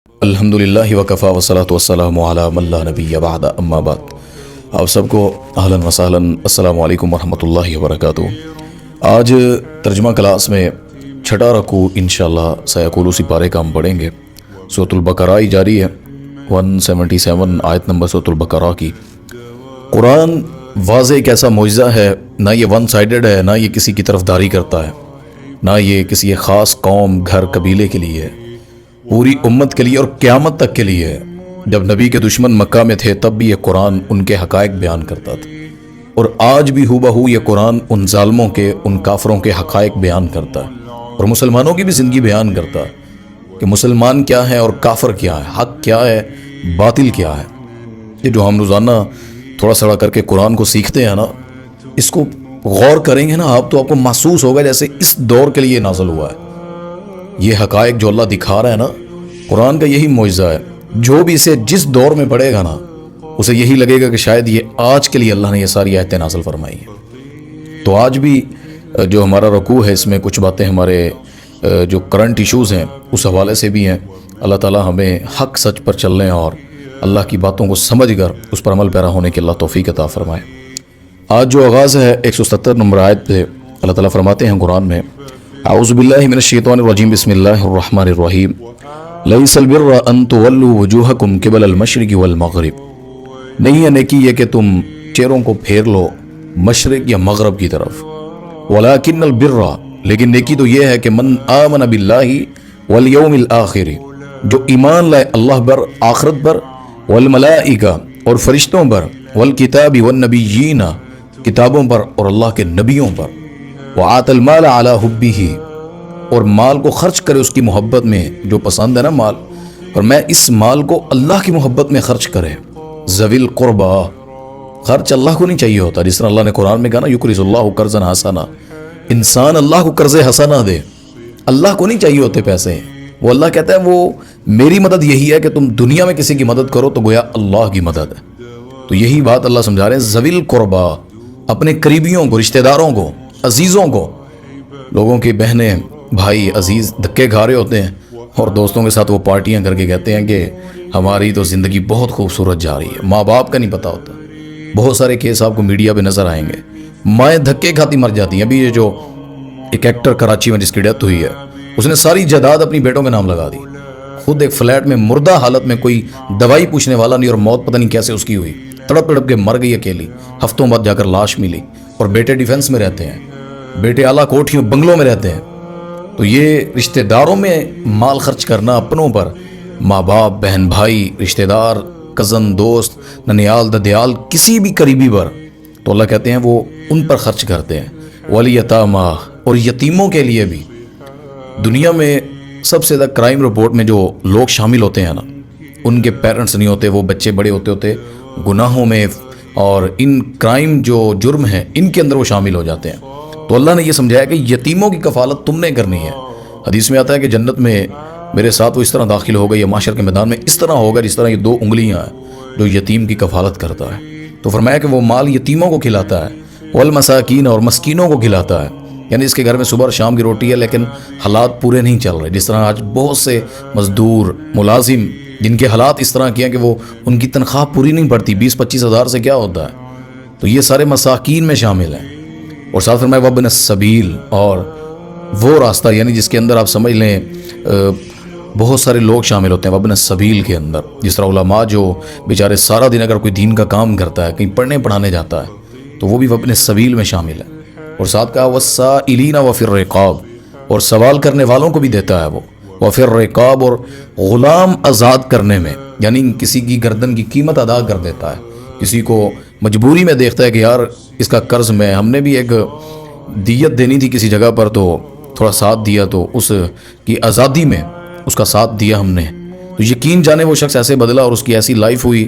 الحمدللہ وکفا والصلاۃ والسلام علی من لا نبی بعد اما بعد۔ آپ سب کو اہلاً وسہلاً السلام علیکم ورحمۃ اللہ وبرکاتہ۔ آج ترجمہ کلاس میں چھٹا رکوع انشاءاللہ سیقول اسی پارے کا ہم پڑھیں گے۔ سورۃ البقرہ جاری ہے 177 آیت نمبر سورۃ البقرہ کی۔ قرآن واضح ایک ایسا معجزہ ہے، نہ یہ ون سائیڈڈ ہے، نہ یہ کسی کی طرف داری کرتا ہے، نہ یہ کسی خاص قوم گھر قبیلے کے لیے ہے، پوری امت کے لیے اور قیامت تک کے لیے ہے۔ جب نبی کے دشمن مکہ میں تھے تب بھی یہ قرآن ان کے حقائق بیان کرتا تھا، اور آج بھی ہو بہو یہ قرآن ان ظالموں کے، ان کافروں کے حقائق بیان کرتا ہے، اور مسلمانوں کی بھی زندگی بیان کرتا ہے کہ مسلمان کیا ہے اور کافر کیا ہے، حق کیا ہے، باطل کیا ہے۔ یہ جو ہم روزانہ تھوڑا سڑا کر کے قرآن کو سیکھتے ہیں نا، اس کو غور کریں گے نا آپ تو آپ کو محسوس ہوگا جیسے اس دور کے لیے نازل ہوا ہے۔ یہ حقائق جو اللہ دکھا رہا ہے نا، قرآن کا یہی معجزہ ہے۔ جو بھی اسے جس دور میں پڑھے گا نا، اسے یہی لگے گا کہ شاید یہ آج کے لیے اللہ نے یہ ساری آیتیں نازل فرمائی ہیں۔ تو آج بھی جو ہمارا رکوع ہے، اس میں کچھ باتیں ہمارے جو کرنٹ ایشوز ہیں اس حوالے سے بھی ہیں۔ اللہ تعالی ہمیں حق سچ پر چلنے اور اللہ کی باتوں کو سمجھ کر اس پر عمل پیرا ہونے کی اللہ توفیق عطا فرمائے۔ آج جو آغاز ہے 170 نمبر آیت پہ اللہ تعالیٰ فرماتے ہیں قرآن میں، اعوذ باللہ من الشیطان الرجیم، بسم اللہ الرحمن الرحیم، لیس البر ان تولوا وجوہکم قبل المشرق والمغرب، نہیں ہے نیکی یہ کہ تم چہروں کو پھیر لو مشرق یا مغرب کی طرف، ولکن البر، لیکن نیکی تو یہ ہے کہ من آمن باللہ والیوم الآخر، جو ایمان لائے اللہ پر، آخرت پر، والملائکہ اور فرشتوں پر، والکتاب والنبیین، کتابوں پر اور اللہ کے نبیوں پر، وآت المال علی حبہ، اور مال کو خرچ کرے اس کی محبت میں، جو پسند ہے نا مال، اور میں اس مال کو اللہ کی محبت میں خرچ کرے، ذوی القربہ، خرچ اللہ کو نہیں چاہیے ہوتا، جس طرح اللہ نے قرآن میں کہا نا یقرض اللہ قرضا حسنا، انسان اللہ کو قرض حسنا دے، اللہ کو نہیں چاہیے ہوتے پیسے، وہ اللہ کہتا ہے وہ میری مدد یہی ہے کہ تم دنیا میں کسی کی مدد کرو تو گویا اللہ کی مدد ہے۔ تو یہی بات اللہ سمجھا رہے ہیں، ذوی القربہ، اپنے قریبیوں کو، رشتہ داروں کو، عزیزوں کو، لوگوں کی بہنیں، بھائی، عزیز دھکے کھا رہے ہوتے ہیں اور دوستوں کے ساتھ وہ پارٹیاں کر کے کہتے ہیں کہ ہماری تو زندگی بہت خوبصورت جا رہی ہے، ماں باپ کا نہیں پتہ ہوتا۔ بہت سارے کیس آپ کو میڈیا پہ نظر آئیں گے، مائیں دھکے کھاتی مر جاتی ہیں۔ ابھی یہ جو ایک ایکٹر کراچی میں جس کی ڈیتھ ہوئی ہے، اس نے ساری جائیداد اپنی بیٹوں کے نام لگا دی، خود ایک فلیٹ میں مردہ حالت میں، کوئی دوائی پوچھنے والا نہیں، اور موت پتہ نہیں کیسے اس کی ہوئی، تڑپ تڑپ کے مر گئی اکیلی، ہفتوں بعد جا کر لاش ملی، اور بیٹے ڈیفنس میں رہتے ہیں، بیٹے اعلیٰ کوٹھیوں بنگلوں میں رہتے ہیں۔ تو یہ رشتہ داروں میں مال خرچ کرنا، اپنوں پر، ماں باپ، بہن بھائی، رشتہ دار، کزن، دوست، ننیال، ددیال، کسی بھی قریبی پر، تو اللہ کہتے ہیں وہ ان پر خرچ کرتے ہیں۔ والیتامی، اور یتیموں کے لیے بھی۔ دنیا میں سب سے زیادہ کرائم رپورٹ میں جو لوگ شامل ہوتے ہیں نا، ان کے پیرنٹس نہیں ہوتے، وہ بچے بڑے ہوتے گناہوں میں اور ان کرائم جو جرم ہیں ان کے اندر وہ شامل ہو جاتے ہیں۔ تو اللہ نے یہ سمجھایا کہ یتیموں کی کفالت تم نے کرنی ہے۔ حدیث میں آتا ہے کہ جنت میں میرے ساتھ وہ اس طرح داخل ہوگا، یا معاشر کے میدان میں اس طرح ہوگا جس طرح یہ 2 انگلیاں ہیں جو یتیم کی کفالت کرتا ہے۔ تو فرمایا کہ وہ مال یتیموں کو کھلاتا ہے، والمساکین، اور مسکینوں کو کھلاتا ہے، یعنی اس کے گھر میں صبح اور شام کی روٹی ہے لیکن حالات پورے نہیں چل رہے، جس طرح آج بہت سے مزدور، ملازم جن کے حالات اس طرح کیا کہ وہ ان کی تنخواہ پوری نہیں پڑتی، 20-25 ہزار سے کیا ہوتا ہے، تو یہ سارے مساکین میں شامل ہیں۔ اور ساتھ فرمایا وابن السبیل، اور وہ راستہ یعنی جس کے اندر آپ سمجھ لیں بہت سارے لوگ شامل ہوتے ہیں وابن السبیل کے اندر، جس طرح علماء جو بیچارے سارا دن اگر کوئی دین کا کام کرتا ہے، کہیں پڑھنے پڑھانے جاتا ہے، تو وہ بھی وابن السبیل میں شامل ہے۔ اور ساتھ کہا والسائلین وفی الرقاب، اور سوال کرنے والوں کو بھی دیتا ہے وہ، وفی الرقاب، اور غلام آزاد کرنے میں، یعنی کسی کی گردن کی قیمت ادا کر دیتا ہے، کسی کو مجبوری میں دیکھتا ہے کہ یار اس کا قرض میں، ہم نے بھی ایک دیت دینی تھی کسی جگہ پر تو تھوڑا ساتھ دیا، تو اس کی آزادی میں اس کا ساتھ دیا ہم نے، تو یقین جانے وہ شخص ایسے بدلا اور اس کی ایسی لائف ہوئی،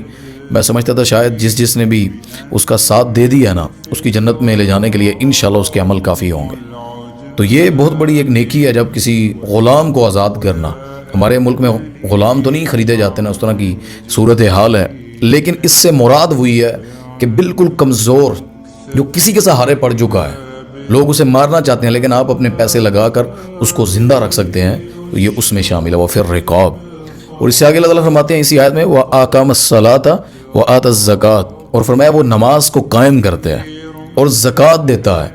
میں سمجھتا تھا شاید جس نے بھی اس کا ساتھ دے دیا نا، اس کی جنت میں لے جانے کے لیے انشاءاللہ اس کے عمل کافی ہوں گے۔ تو یہ بہت بڑی ایک نیکی ہے جب کسی غلام کو آزاد کرنا۔ ہمارے ملک میں غلام تو نہیں خریدے جاتے نا، اس طرح کی صورتحال ہے، لیکن اس سے مراد ہوئی ہے کہ بالکل کمزور، جو کسی کے سہارے پڑ چکا ہے، لوگ اسے مارنا چاہتے ہیں لیکن آپ اپنے پیسے لگا کر اس کو زندہ رکھ سکتے ہیں، تو یہ اس میں شامل ہے۔ وہ پھر رقاب، اور اس سے آگے اللہ تعالیٰ فرماتے ہیں اسی آیت میں وَآقَامَ الصَّلَاةَ وَآتَى الزَّكَاةَ، اور فرمایا وہ نماز کو قائم کرتا ہے اور زکوٰۃ دیتا ہے.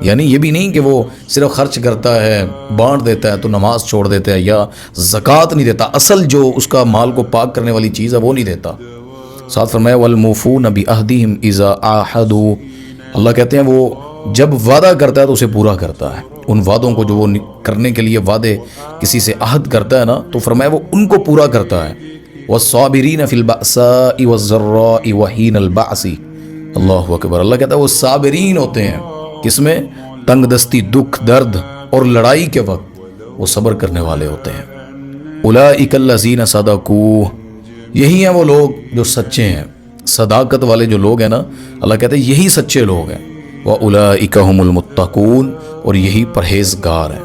یعنی یہ بھی نہیں کہ وہ صرف خرچ کرتا ہے، بانٹ دیتا ہے تو نماز چھوڑ دیتا ہے، یا زکوٰۃ نہیں دیتا، اصل جو اس کا مال کو پاک کرنے والی چیز ہے وہ نہیں دیتا. ساتھ فرمایا وَالْمُوفُونَ بِعَهْدِهِمْ إِذَا عَاهَدُوا، اللہ کہتے ہیں وہ جب وعدہ کرتا ہے تو اسے پورا کرتا ہے. ان وعدوں کو جو وہ کرنے کے لیے وعدے کسی سے عہد کرتا ہے نا، تو فرمایا وہ ان کو پورا کرتا ہے. وَالصَّابِرِينَ فِي الْبَأْسَاءِ وَالضَّرَّاءِ وَحِينَ الْبَأْسِ، اللہ اکبر. اللہ کہتا ہے وہ صابرین ہوتے ہیں، کس میں؟ تنگ دستی، دکھ، درد اور لڑائی کے وقت وہ صبر کرنے والے ہوتے ہیں. اولئک الذین صدقوا، یہی ہیں وہ لوگ جو سچے ہیں، صداقت والے جو لوگ ہیں نا، اللہ کہتے ہیں یہی سچے لوگ ہیں. وَأُولَئِكَ هُمُ الْمُتَّقُونَ، اور یہی پرہیزگار ہیں.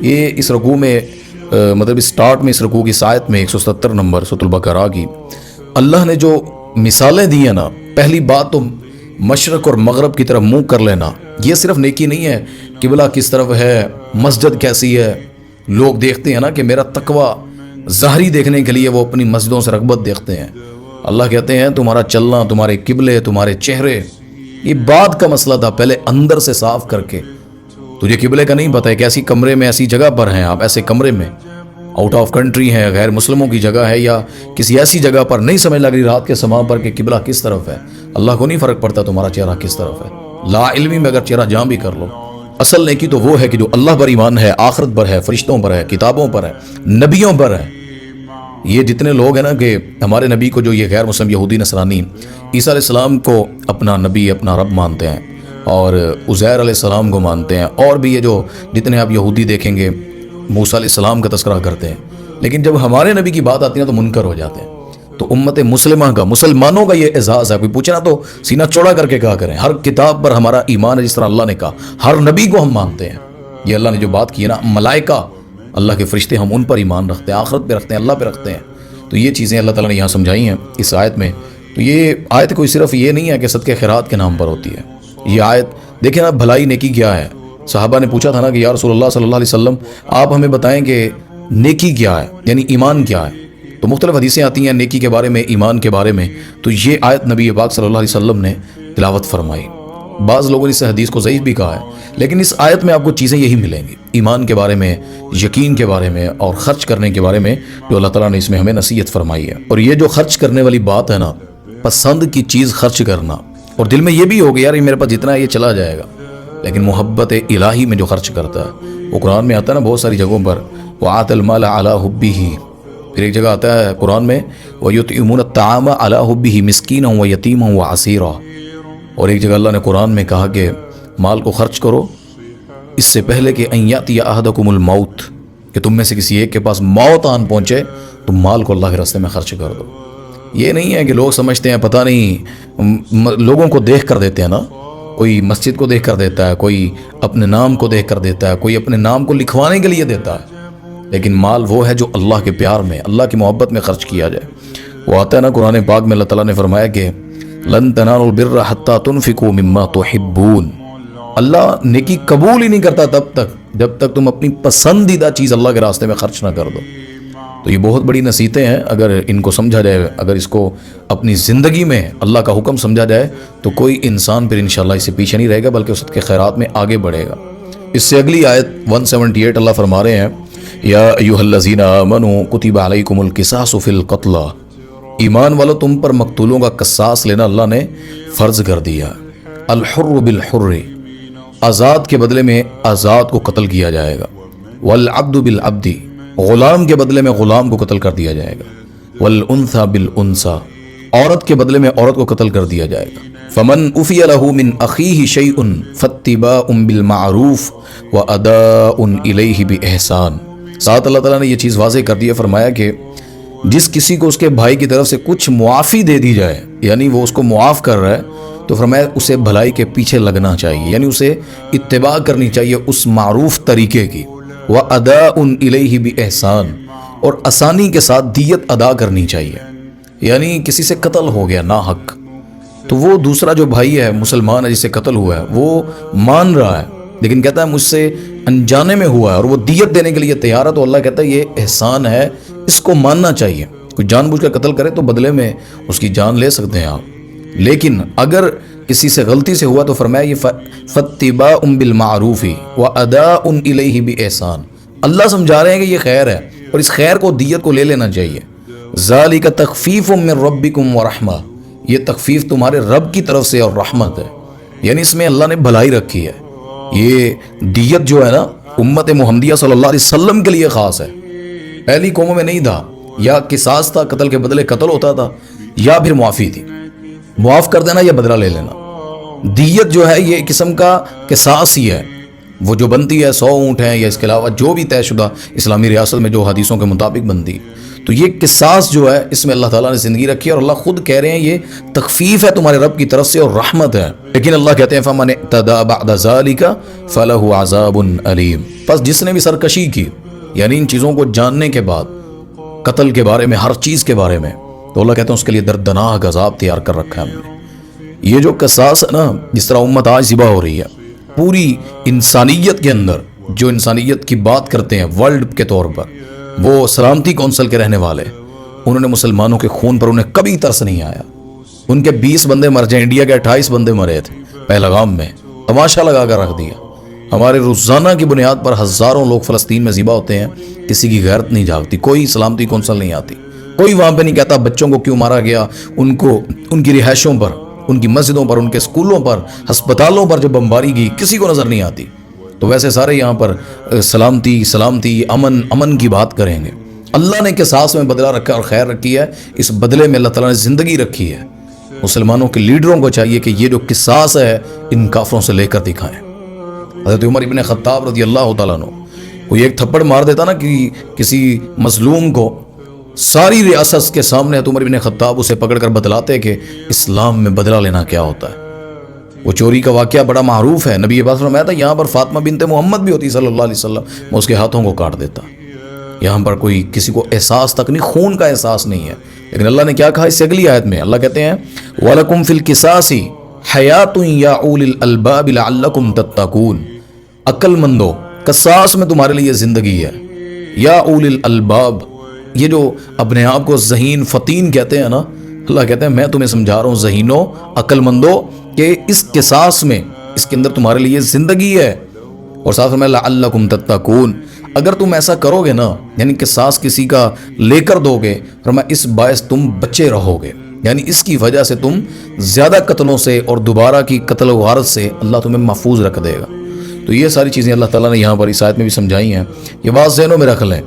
یہ اس رکوع میں مطلب سٹارٹ میں اس رکوع کی آیت میں 177 نمبر سورۃ البقرہ کی اللہ نے جو مثالیں دی ہیں نا، پہلی بات تو مشرق اور مغرب کی طرف منہ کر لینا. یہ صرف نیکی نہیں ہے، قبلہ کس طرف ہے، مسجد کیسی ہے. لوگ دیکھتے ہیں نا کہ میرا تقوی ظاہری دیکھنے کے لیے وہ اپنی مسجدوں سے رغبت دیکھتے ہیں. اللہ کہتے ہیں تمہارا چلنا، تمہارے قبلے، تمہارے چہرے، یہ بعد کا مسئلہ تھا، پہلے اندر سے صاف کر کے. تجھے قبلے کا نہیں پتہ ہے کہ ایسی کمرے میں، ایسی جگہ پر ہیں آپ، ایسے کمرے میں آؤٹ آف کنٹری ہے، غیر مسلموں کی جگہ ہے، یا کسی ایسی جگہ پر نہیں سمجھ لگ رہی رات کے سما پر کہ قبلہ کس طرف ہے. اللہ کو نہیں فرق پڑتا تمہارا چہرہ کس طرف ہے. لا علمی میں اگر چہرہ جام بھی کر لو. اصل نیکی تو وہ ہے کہ جو اللہ پر ایمان ہے، آخرت پر ہے، فرشتوں پر ہے، کتابوں پر ہے، نبیوں پر ہے. یہ جتنے لوگ ہیں نا کہ ہمارے نبی کو، جو یہ غیر مسلم یہودی نصرانی عیسیٰ علیہ السلام کو اپنا نبی، اپنا رب مانتے ہیں، اور عزیر علیہ السلام کو مانتے ہیں، اور بھی یہ جو جتنے آپ یہودی دیکھیں گے موسیٰ علیہ السلام کا تذکرہ کرتے ہیں، لیکن جب ہمارے نبی کی بات آتی ہے تو منکر ہو جاتے ہیں. تو امت مسلمہ کا، مسلمانوں کا یہ اعزاز ہے. کوئی پوچھے نا تو سینہ چوڑا کر کے کہا کریں ہر کتاب پر ہمارا ایمان ہے، جس طرح اللہ نے کہا ہر نبی کو ہم مانتے ہیں. یہ اللہ نے جو بات کی ہے نا، ملائکہ، اللہ کے فرشتے، ہم ان پر ایمان رکھتے ہیں، آخرت پہ رکھتے ہیں، اللہ پہ رکھتے ہیں. تو یہ چیزیں اللہ تعالیٰ نے یہاں سمجھائی ہیں اس آیت میں. تو یہ آیت کوئی صرف یہ نہیں ہے کہ صدقہ خیرات کے نام پر ہوتی ہے. یہ آیت دیکھیں نا، بھلائی نیکی کیا ہے. صحابہ نے پوچھا تھا نا کہ یا رسول اللہ صلی اللہ علیہ وسلم آپ ہمیں بتائیں کہ نیکی کیا ہے، یعنی ایمان کیا ہے. تو مختلف حدیثیں آتی ہیں نیکی کے بارے میں، ایمان کے بارے میں. تو یہ آیت نبی پاک صلی اللہ علیہ وسلم نے تلاوت فرمائی. بعض لوگوں نے اس حدیث کو ضعیف بھی کہا ہے، لیکن اس آیت میں آپ کو چیزیں یہی ملیں گی، ایمان کے بارے میں، یقین کے بارے میں، اور خرچ کرنے کے بارے میں، جو اللہ تعالیٰ نے اس میں ہمیں نصیحت فرمائی ہے. اور یہ جو خرچ کرنے والی بات ہے نا، پسند کی چیز خرچ کرنا، اور دل میں یہ بھی ہو گیا یار یہ میرے پاس جتنا ہے یہ چلا جائے گا، لیکن محبت الہی میں جو خرچ کرتا ہے، وہ قرآن میں آتا ہے نا بہت ساری جگہوں پر، وَآتَ الْمَالَ عَلَىٰ حُبِّهِ. پھر ایک جگہ آتا ہے قرآن میں وَيُطْعِمُونَ الطَّعَامَ عَلَىٰ حُبِّهِ مِسْكِينًا وَيَتِيمًا وَأَسِيرًا. اور ایک جگہ اللہ نے قرآن میں کہا کہ مال کو خرچ کرو اس سے پہلے کہ ان یاتی احدکم الموت، کہ تم میں سے کسی ایک کے پاس موت آن پہنچے تو مال کو اللہ کے راستے میں خرچ کر دو. یہ نہیں ہے کہ لوگ سمجھتے ہیں پتہ نہیں، لوگوں کو دیکھ کر دیتے ہیں نا، کوئی مسجد کو دیکھ کر دیتا ہے، کوئی اپنے نام کو دیکھ کر دیتا ہے، کوئی اپنے نام کو لکھوانے کے لیے دیتا ہے. لیکن مال وہ ہے جو اللہ کے پیار میں، اللہ کی محبت میں خرچ کیا جائے. وہ آتا ہے نا قرآن پاک میں، اللہ تعالیٰ نے فرمایا کہ لن تنالوا البر حتى تنفقوا مما تحبون. اللہ نیکی قبول ہی نہیں کرتا تب تک جب تک تم اپنی پسندیدہ چیز اللہ کے راستے میں خرچ نہ کر دو. تو یہ بہت بڑی نصیحتیں ہیں، اگر ان کو سمجھا جائے، اگر اس کو اپنی زندگی میں اللہ کا حکم سمجھا جائے تو کوئی انسان پھر انشاءاللہ اس سے پیچھے نہیں رہے گا، بلکہ اس کے خیرات میں آگے بڑھے گا. اس سے اگلی آیت 178 اللہ فرما رہے ہیں یا ایھا الذین آمنوا کتب علیکم القصاص فی القتلى. ایمان والو تم پر مقتولوں کا قصاص لینا اللہ نے فرض کر دیا. الحر بالحر، آزاد کے بدلے میں آزاد کو قتل کیا جائے گا. والعبد بالعبد، غلام کے بدلے میں غلام کو قتل کر دیا جائے گا. والانثى بالانثى، عورت کے بدلے میں عورت کو قتل کر دیا جائے گا. فمن عفی لہ من اخیہ شیء فاتباع بالمعروف واداء الیہ باحسان. ساتھ اللہ تعالیٰ نے یہ چیز واضح کر دی ہے، فرمایا کہ جس کسی کو اس کے بھائی کی طرف سے کچھ معافی دے دی جائے، یعنی وہ اس کو معاف کر رہا ہے، تو فرمایا اسے بھلائی کے پیچھے لگنا چاہیے، یعنی اسے اتباع کرنی چاہیے اس معروف طریقے کی. وَأَدَاءٌ إِلَيْهِ بِإِحْسَانٍ، اور آسانی کے ساتھ دیت ادا کرنی چاہیے. یعنی کسی سے قتل ہو گیا ناحق، تو وہ دوسرا جو بھائی ہے، مسلمان ہے، جسے قتل ہوا ہے، وہ مان رہا ہے لیکن کہتا ہے مجھ سے انجانے میں ہوا ہے اور وہ دیت دینے کے لیے تیار ہے، تو اللہ کہتا ہے یہ احسان ہے، اس کو ماننا چاہیے۔ کوئی جان بوجھ کر قتل کرے تو بدلے میں اس کی جان لے سکتے ہیں آپ، لیکن اگر کسی سے غلطی سے ہوا تو فرمایا یہ فَاتِّبَاءٌ بِالْمَعْرُوفِ وَأَدَاءٌ إِلَيْهِ بِإِحْسَان، اللہ سمجھا رہے ہیں کہ یہ خیر ہے اور اس خیر کو دیت کو لے لینا چاہیے۔ ذَلِكَ تَخْفِيفٌ مِّن رَبِّكُمْ وَرَحْمَةٌ، یہ تخفیف تمہارے رب کی طرف سے اور رحمت ہے، یعنی اس میں اللہ نے بھلائی رکھی ہے۔ یہ دیت جو ہے نا امت محمدیہ صلی اللہ علیہ وسلم کے لیے خاص ہے، پہلی قوموں میں نہیں تھا، یا قصاص تھا، قتل کے بدلے قتل ہوتا تھا، یا پھر معافی تھی، معاف کر دینا یا بدلہ لے لینا۔ دیت جو ہے یہ قسم کا قصاص ہی ہے، وہ جو بنتی ہے 100 اونٹ ہیں یا اس کے علاوہ جو بھی طے شدہ اسلامی ریاست میں جو حدیثوں کے مطابق بنتی، تو یہ قصاص جو ہے اس میں اللہ تعالیٰ نے زندگی رکھی ہے، اور اللہ خود کہہ رہے ہیں یہ تخفیف ہے تمہارے رب کی طرف سے اور رحمت ہے۔ لیکن اللہ کہتے ہیں فَمَنِ اعْتَدَىٰ بَعْدَ ذَلِكَ فَلَهُ عَذَابٌ أَلِيمٌ، پس جس نے بھی سرکشی کی، یعنی ان چیزوں کو جاننے کے بعد، قتل کے بارے میں، ہر چیز کے بارے میں، تو اللہ کہتے ہیں اس کے لیے دردناک عذاب تیار کر رکھا ہے ہم نے۔ یہ جو قصاص ہے نا، جس طرح امت آج ذبح ہو رہی ہے، پوری انسانیت کے اندر جو انسانیت کی بات کرتے ہیں ورلڈ کے طور پر، وہ سلامتی کونسل کے رہنے والے، انہوں نے مسلمانوں کے خون پر انہیں کبھی ترس نہیں آیا۔ ان کے 20 بندے مر جائیں، انڈیا کے 28 بندے مرے تھے پہلگام میں، تماشا لگا کر رکھ دیا۔ ہمارے روزانہ کی بنیاد پر ہزاروں لوگ فلسطین میں ذبح ہوتے ہیں، کسی کی غیرت نہیں جاگتی، کوئی سلامتی کونسل نہیں آتی، کوئی وہاں پہ نہیں کہتا بچوں کو کیوں مارا گیا، ان کو ان کی رہائشوں پر، ان کی مسجدوں پر، ان کے اسکولوں پر، ہسپتالوں پر جو بمباری کی، کسی کو نظر نہیں آتی۔ تو ویسے سارے یہاں پر سلامتی سلامتی امن امن کی بات کریں گے۔ اللہ نے قصاص میں بدلہ رکھا اور خیر رکھی ہے، اس بدلے میں اللہ تعالیٰ نے زندگی رکھی ہے۔ مسلمانوں کے لیڈروں کو چاہیے کہ یہ جو قصاص ہے ان کافروں سے لے کر دکھائیں۔ حضرت عمر ابن خطاب رضی اللہ تعالیٰ عنہ کوئی ایک تھپڑ مار دیتا نا کہ کسی مظلوم کو، ساری ریاست کے سامنے تو عمر ابن خطاب اسے پکڑ کر بتلاتے کہ اسلام میں بدلہ لینا کیا ہوتا ہے۔ وہ چوری کا واقعہ بڑا معروف ہے، نبی عباس فرمایا تھا یہاں پر فاطمہ بنت محمد بھی ہوتی صلی اللہ علیہ وسلم، میں اس کے ہاتھوں کو کاٹ دیتا۔ یہاں پر کوئی کسی کو احساس تک نہیں، خون کا احساس نہیں ہے، لیکن اللہ نے کیا کہا اس سے اگلی آیت میں، اللہ کہتے ہیں وَلَكُمْ فِي الْقِصَاصِ حَيَاةٌ يَا أُولِي الْأَلْبَابِ لَعَلَّكُمْ تَتَّقُونَ، عقل مندو قصاص میں تمہارے لیے زندگی ہے، یا اولی الالباب، یہ جو اپنے آپ کو ذہین فطین کہتے ہیں نا، اللہ کہتے ہیں میں تمہیں سمجھا رہا ہوں ذہینو عقل مندو کہ اس قصاص میں، اس کے اندر تمہارے لیے زندگی ہے، اور ساتھ میں لعلکم تتقون، اگر تم ایسا کرو گے نا، یعنی قصاص کسی کا لے کر دو گے، فرمایا اس باعث تم بچے رہو گے، یعنی اس کی وجہ سے تم زیادہ قتلوں سے اور دوبارہ کی قتل و غارت سے اللہ تمہیں محفوظ رکھ دے گا۔ تو یہ ساری چیزیں اللہ تعالیٰ نے یہاں پر اس آیت میں بھی سمجھائی ہیں، یہ بات ذہنوں میں رکھ لیں۔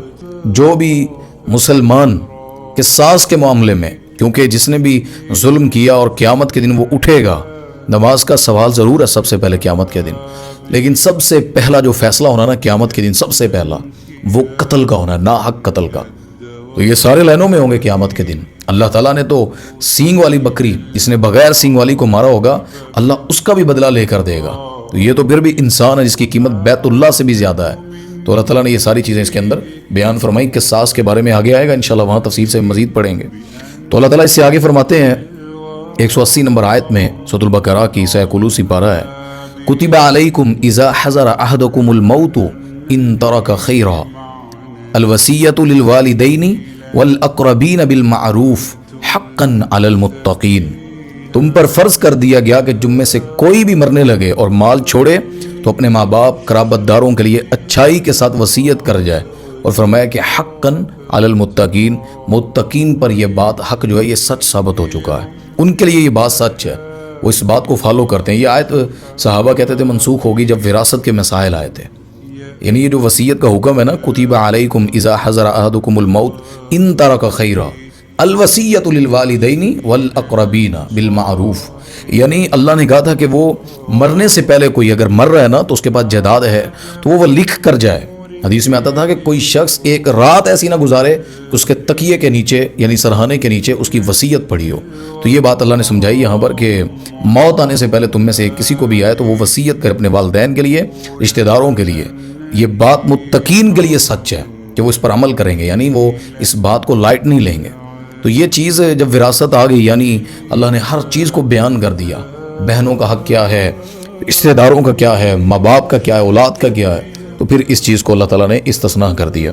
جو بھی مسلمان قصاص کے معاملے میں، کیونکہ جس نے بھی ظلم کیا اور قیامت کے دن وہ اٹھے گا، نماز کا سوال ضرور ہے سب سے پہلے قیامت کے دن، لیکن سب سے پہلا جو فیصلہ ہونا نا قیامت کے دن، سب سے پہلا وہ قتل کا ہونا ہے، ناحق قتل کا۔ تو یہ سارے لائنوں میں ہوں گے قیامت کے دن۔ اللہ تعالیٰ نے تو سینگ والی بکری، جس نے بغیر سینگ والی کو مارا ہوگا، اللہ اس کا بھی بدلہ لے کر دے گا۔ تو یہ تو پھر بھی انسان ہے جس کی قیمت بیت اللہ سے بھی زیادہ ہے۔ تو اللہ تعالیٰ نے یہ ساری چیزیں اس کے اندر بیان فرمائی۔ قصاص کے بارے میں آگے آئے گا انشاءاللہ، وہاں تفصیل سے مزید پڑھیں گے۔ تو اللہ تعالیٰ اس سے آگے فرماتے ہیں 180 نمبر آیت میں، سورۃ البقرہ کی سیکولوسی پارہ ہے، کتب علیکم اذا حضر احدکم الموت ان ترک خیرا الوصیۃ للوالدین والاقربین بالمعروف حقا علی المتقین، تم پر فرض کر دیا گیا کہ تم میں سے کوئی بھی مرنے لگے اور مال چھوڑے تو اپنے ماں باپ قرابت داروں کے لیے اچھائی کے ساتھ وصیت کر جائے، اور فرمایا کہ حقا علی المتقین، متقین پر یہ بات حق جو ہے یہ سچ ثابت ہو چکا ہے، ان کے لیے یہ بات سچ ہے، وہ اس بات کو فالو کرتے ہیں۔ یہ آیت صحابہ کہتے تھے منسوخ ہوگی جب وراثت کے مسائل آئے تھے، یعنی یہ جو وصیت کا حکم ہے نا، کتب علیکم اذا حضر احدکم الموت ان ترک خیرا الوصیۃ للوالدین والاقربین بالمعروف، یعنی اللہ نے کہا تھا کہ وہ مرنے سے پہلے کوئی اگر مر رہا ہے نا تو اس کے پاس جائیداد ہے تو وہ لکھ کر جائے۔ حدیث میں آتا تھا کہ کوئی شخص ایک رات ایسی نہ گزارے کہ اس کے تکیے کے نیچے یعنی سرہانے کے نیچے اس کی وصیت پڑھی ہو۔ تو یہ بات اللہ نے سمجھائی یہاں پر کہ موت آنے سے پہلے تم میں سے کسی کو بھی آئے تو وہ وصیت کرے اپنے والدین کے لیے، رشتہ داروں کے لیے۔ یہ بات متقین کے لیے سچ ہے کہ وہ اس پر عمل کریں گے، یعنی وہ اس بات کو لائٹ نہیں لیں گے۔ تو یہ چیز جب وراثت آ گئی، یعنی اللہ نے ہر چیز کو بیان کر دیا، بہنوں کا حق کیا ہے، رشتہ داروں کا کیا ہے، ماں باپ کا کیا ہے، اولاد کا کیا ہے، تو پھر اس چیز کو اللہ تعالیٰ نے استثناء کر دیا۔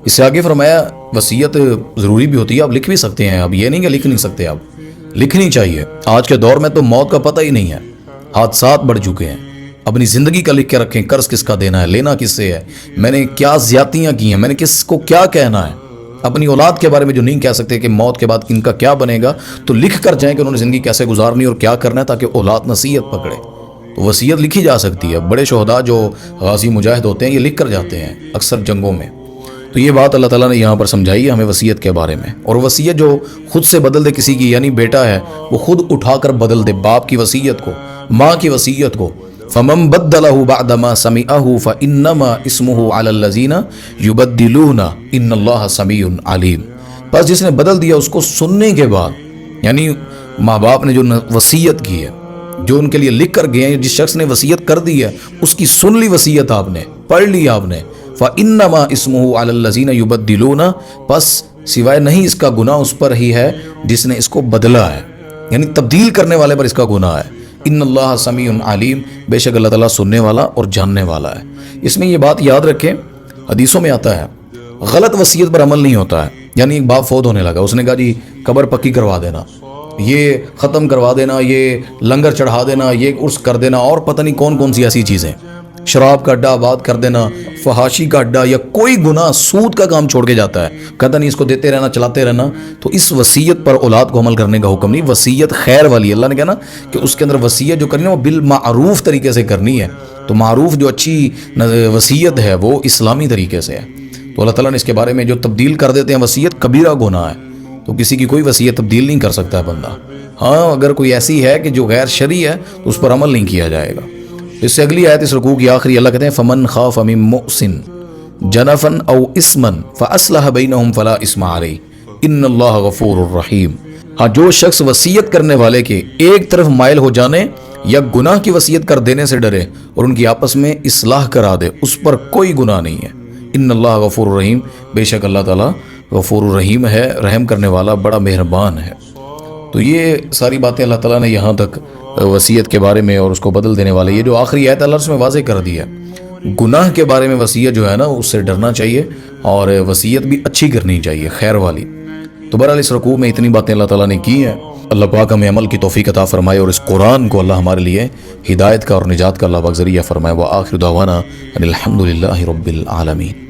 اس سے آگے فرمایا وصیت ضروری بھی ہوتی ہے، آپ لکھ بھی سکتے ہیں، اب یہ نہیں کہ لکھ نہیں سکتے، آپ لکھنی چاہیے۔ آج کے دور میں تو موت کا پتہ ہی نہیں ہے، حادثات بڑھ چکے ہیں۔ اپنی زندگی کا لکھ کے رکھیں، قرض کس کا دینا ہے، لینا کس سے ہے، میں نے کیا زیادتیاں کی ہیں، میں نے کس کو کیا کہنا ہے، اپنی اولاد کے بارے میں جو نہیں کہہ سکتے کہ موت کے بعد ان کا کیا بنے گا، تو لکھ کر جائیں کہ انہوں نے زندگی کیسے گزارنی اور کیا کرنا ہے، تاکہ اولاد نصیحت پکڑے۔ تو وصیت لکھی جا سکتی ہے، بڑے شہداء جو غازی مجاہد ہوتے ہیں یہ لکھ کر جاتے ہیں اکثر جنگوں میں۔ تو یہ بات اللہ تعالیٰ نے یہاں پر سمجھائی ہے ہمیں وصیت کے بارے میں۔ اور وصیت جو خود سے بدل دے کسی کی، یعنی بیٹا ہے وہ خود اٹھا کر بدل دے باپ کی وصیت کو، ماں کی وصیت کو، فَمَن بَدَّلَهُ بَعْدَمَا سَمِعَهُ فَإِنَّمَا اسْمُهُ عَلَى الَّذِينَ يُبَدِّلُونَ إِنَّ اللَّهَ سَمِيعٌ عَلِيمٌ۔ پس جس نے بدل دیا اس کو سننے کے بعد، یعنی ماں باپ نے جو وصیت کی ہے، جو ان کے لیے لکھ کر گئے ہیں، جس شخص نے وصیت کر دی ہے اس کی سن لی وصیت، آپ نے پڑھ لی آپ نے، فَإِنَّمَا اسْمُهُ عَلَى الَّذِينَ يُبَدِّلُونَ، پس سوائے نہیں اس کا گناہ اس پر ہی ہے جس نے اس کو بدلا ہے، یعنی تبدیل کرنے والے پر اس کا گناہ ہے۔ ان اللہ سمیع علیم، بے شک اللہ تعالیٰ سننے والا اور جاننے والا ہے۔ اس میں یہ بات یاد رکھیں، حدیثوں میں آتا ہے غلط وصیت پر عمل نہیں ہوتا ہے۔ یعنی ایک باپ فوت ہونے لگا، اس نے کہا جی قبر پکی کروا دینا، یہ ختم کروا دینا، یہ لنگر چڑھا دینا، یہ عرس کر دینا، اور پتہ نہیں کون کون سی ایسی چیزیں، شراب کا اڈا آباد کر دینا، فحاشی کا اڈا، یا کوئی گناہ سود کا کام چھوڑ کے جاتا ہے، کہتا نہیں اس کو دیتے رہنا، چلاتے رہنا، تو اس وصیت پر اولاد کو عمل کرنے کا حکم نہیں۔ وصیت خیر والی، اللہ نے کہا نا کہ اس کے اندر وصیت جو کرنی ہے وہ بالمعروف طریقے سے کرنی ہے، تو معروف جو اچھی وصیت ہے وہ اسلامی طریقے سے ہے۔ تو اللہ تعالیٰ نے اس کے بارے میں جو تبدیل کر دیتے ہیں وصیت، کبیرہ گناہ ہے، تو کسی کی کوئی وصیت تبدیل نہیں کر سکتا ہے بندہ۔ ہاں اگر کوئی ایسی ہے کہ جو غیر شرعی ہے تو اس پر عمل نہیں کیا جائے گا۔ اس سے اگلی آیت اس رکوع کی آخری، اللہ کہتے ہیں فَمَنْ خَافَ مِن مُؤْسٍ جَنَفًا أَوْ إِثْمًا فَأَصْلَحَ بَيْنَهُمْ فَلَا إِثْمَ عَلَيْهِ إِنَّ اللَّهَ غَفُورٌ رَحِيمٌ۔ ہاں جو شخص وصیت کرنے والے کے ایک طرف مائل ہو جانے یا گناہ کی وصیت کر دینے سے ڈرے اور ان کی آپس میں اصلاح کرا دے، اس پر کوئی گناہ نہیں ہے۔ ان اللہ غفور الرحیم، بے شک اللہ تعالیٰ غفور الرحیم ہے، رحم کرنے والا، بڑا مہربان ہے۔ تو یہ ساری باتیں اللہ تعالیٰ نے یہاں تک وصیت کے بارے میں اور اس کو بدل دینے والے، یہ جو آخری آیت اللہ اس میں واضح کر دی ہے۔ گناہ کے بارے میں وصیت جو ہے نا اس سے ڈرنا چاہیے، اور وصیت بھی اچھی کرنی چاہیے، خیر والی۔ تو بہرحال اس رکوع میں اتنی باتیں اللہ تعالیٰ نے کی ہیں۔ اللہ پاک ہمیں عمل کی توفیق عطا فرمائے، اور اس قرآن کو اللہ ہمارے لیے ہدایت کا اور نجات کا اللہ پاک ذریعہ فرمائے۔ وآخر دعوانا ان الحمد للہ رب العالمین۔